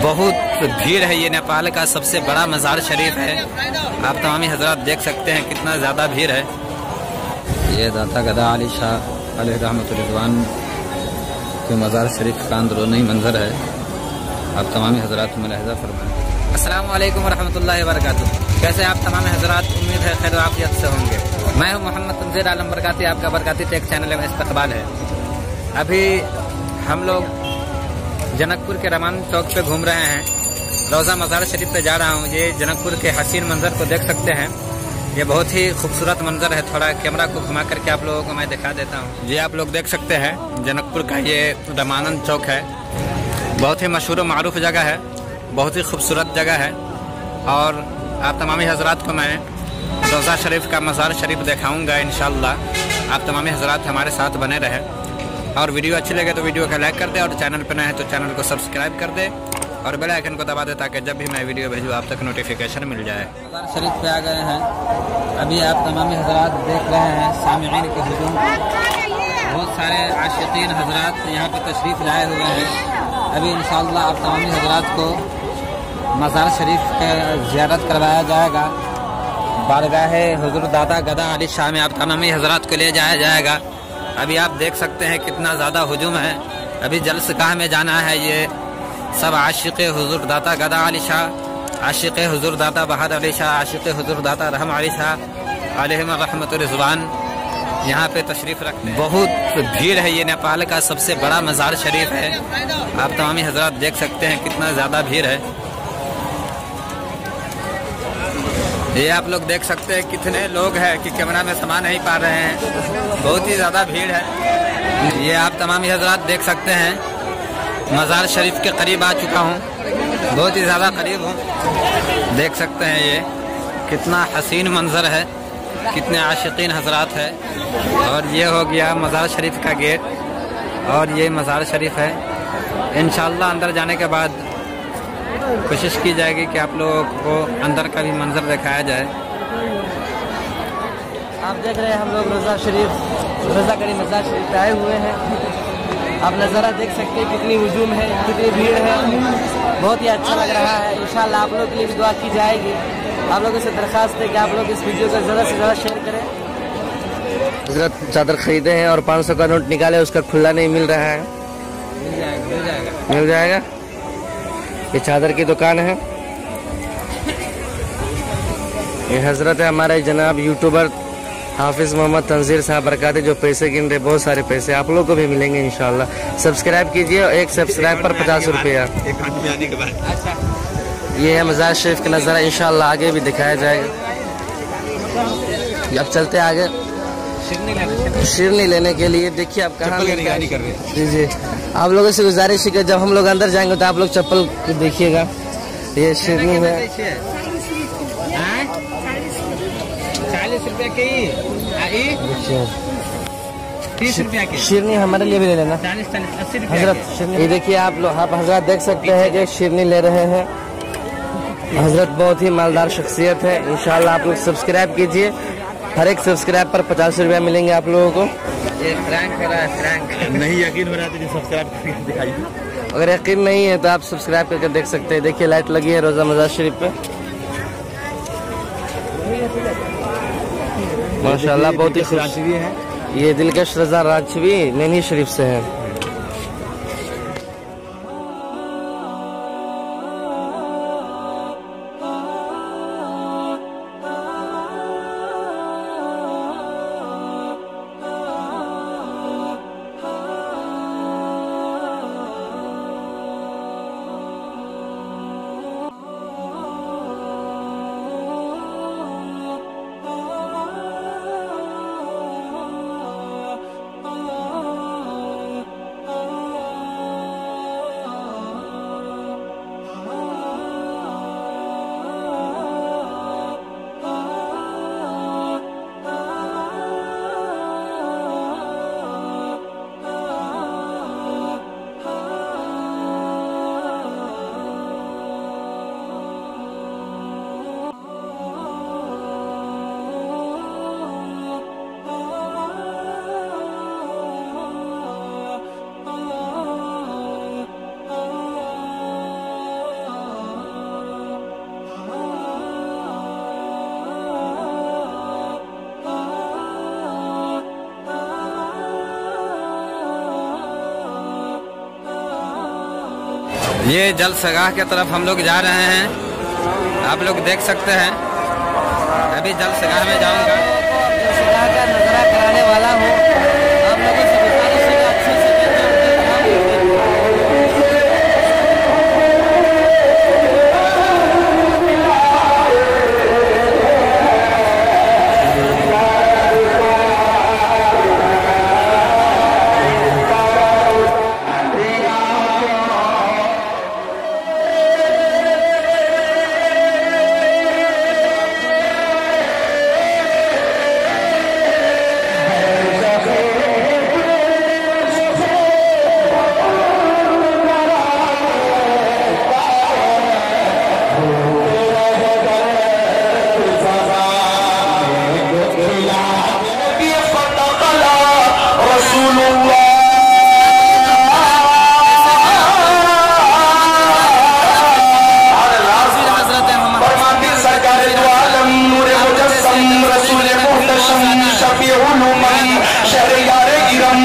बहुत भीड़ है। ये नेपाल का सबसे बड़ा मज़ार शरीफ है। आप तमामी हजरात देख सकते हैं कितना ज़्यादा भीड़ है। ये दाता गदा अली शाह अलैहि रहमतुर रिज़वान के मज़ार शरीफ का अंदरूनी मंजर है। आप तमामी हजरात मुलाहिज़ा फरमाएं। अस्सलाम वालेकुम रहमतुल्लाहि व बरकातुहू। कैसे आप तमाम हजरात, उम्मीद है खैर आफियत से होंगे। मैं हूं मोहम्मद तंजीर आलम बरकाती, आपका बरकाती टेक चैनल में इस्तकबाल है। अभी हम लोग जनकपुर के रमान चौक पे घूम रहे हैं। रोज़ा मज़ार शरीफ पे जा रहा हूँ। ये जनकपुर के हसीन मंजर को देख सकते हैं। ये बहुत ही खूबसूरत मंजर है। थोड़ा कैमरा को घुमा करके आप लोगों को मैं दिखा देता हूँ। ये आप लोग देख सकते हैं जनकपुर का ये रमानंद चौक है। बहुत ही मशहूर मारूफ जगह है, बहुत ही खूबसूरत जगह है। और आप तमामी हजरात को मैं रोज़ा शरीफ का मज़ार शरीफ दिखाऊंगा इंशाअल्लाह। आप तमामी हजरात हमारे साथ बने रहें और वीडियो अच्छी लगे तो वीडियो को लाइक कर दे और चैनल पर नए हैं तो चैनल को सब्सक्राइब कर दे और बेल आइकन को दबा दे ताकि जब भी मैं वीडियो भेजूँ आप तक नोटिफिकेशन मिल जाए। मज़ार शरीफ पे आ गए हैं। अभी आप तमामी हजरात देख रहे हैं सामिईन के हुजूम। बहुत सारे आशिकीन हजरात यहाँ पर तशरीफ़ लाए हुए हैं। अभी इंशाअल्लाह आप तमामी हजरात को मज़ार शरीफ का ज़ियारत करवाया जाएगा। बारगाह हुज़ूर दाता गदा अली शाह में आप तमामी हजरात को ले जाया जाएगा। अभी आप देख सकते हैं कितना ज़्यादा हुजूम है। अभी जलसगाह में जाना है। ये सब आशिक़ हुज़ूर दाता गदा अली शाह, आशिक़ हुज़ूर दाता बहादुर अली शाह, आशिक़ हुज़ूर दाता रहम अली शाह अलैहिम रहमतुर रिज़वान यहाँ पे तशरीफ़ रखते हैं। बहुत भीड़ है। ये नेपाल का सबसे बड़ा मज़ार शरीफ है। आप तमामी हजरात देख सकते हैं कितना ज़्यादा भीड़ है। ये आप लोग देख सकते हैं कितने लोग हैं कि कैमरा में समा नहीं पा रहे हैं। बहुत ही ज़्यादा भीड़ है। ये आप तमामी हजरात देख सकते हैं मज़ार शरीफ के करीब आ चुका हूँ। बहुत ही ज़्यादा करीब हूँ। देख सकते हैं ये कितना हसीन मंजर है, कितने आशिकीन हजरात है। और ये हो गया मज़ार शरीफ का गेट और ये मज़ार शरीफ है। इंशाअल्लाह अंदर जाने के बाद कोशिश की जाएगी कि आप लोगों को अंदर का भी मंजर दिखाया जाए। आप देख रहे हैं हम लोग रोज़ा करीम मज़ार शरीफ आए हुए हैं। आप नज़ारा देख सकते हैं कितनी हुजूम है, कितनी भीड़ है। बहुत ही अच्छा लग रहा है। इंशाअल्लाह आप लोगों के लिए भी दुआ की जाएगी। आप लोगों से दरख्वास्त है कि आप लोग इस वीडियो को ज़्यादा से ज़्यादा शेयर करें। हजरत चादर खरीदे हैं और 500 का नोट निकाले, उसका खुला नहीं मिल रहा है। मिल जाएगा। ये चादर की दुकान है। ये हजरत है हमारे जनाब यूट्यूबर हाफिज मोहम्मद तंजीर साहब बरकाती, जो पैसे गिन रहे, बहुत सारे पैसे आप लोगों को भी मिलेंगे इंशाअल्लाह। सब्सक्राइब कीजिए, एक सब्सक्राइब पर 50 रुपया। ये है मज़ार शरीफ का नज़ारा। इंशाअल्लाह आगे भी दिखाया जाएगा। अब चलते आगे शिरनी लेने के लिए। देखिए आप कहाँ तैयारी कर रहे हैं। जी आप लोगों से गुजारिश है कि जब हम लोग अंदर जाएंगे तो आप लोग चप्पल देखिएगा। ये शिरनी है 40 रुपया की 30 रुपया की। शिरनी हमारे लिए भी ले लेना 40-80 हजरत। ये देखिए आप लोग, आप हजरत देख सकते हैं कि शिरनी ले रहे हैं। हजरत बहुत ही मालदार शख्सियत है। इंशाअल्लाह आप लोग सब्सक्राइब कीजिए। हर एक सब्सक्राइब पर 50 रुपया मिलेंगे आप लोगों को। ये फ्रैंक हो रहा है, फ्रैंक। नहीं यकीन हो रहा है तो सब्सक्राइब करके दिखाइए। अगर यकीन नहीं है तो आप सब्सक्राइब करके देख सकते हैं। देखिए लाइट लगी है रोज़ा मज़ार शरीफ पे। माशाल्लाह बहुत ही खूबसूरत है। ये दिलकश रजा राजवी नैनी शरीफ से है। ये जलसगाह की तरफ हम लोग जा रहे हैं, आप लोग देख सकते हैं। अभी जलसगाह में जाऊंगा, जलसगाह का नजारा कराने वाला हूँ आप लोगों से। अच्छे से शफी उलूमन शहर यार गिरम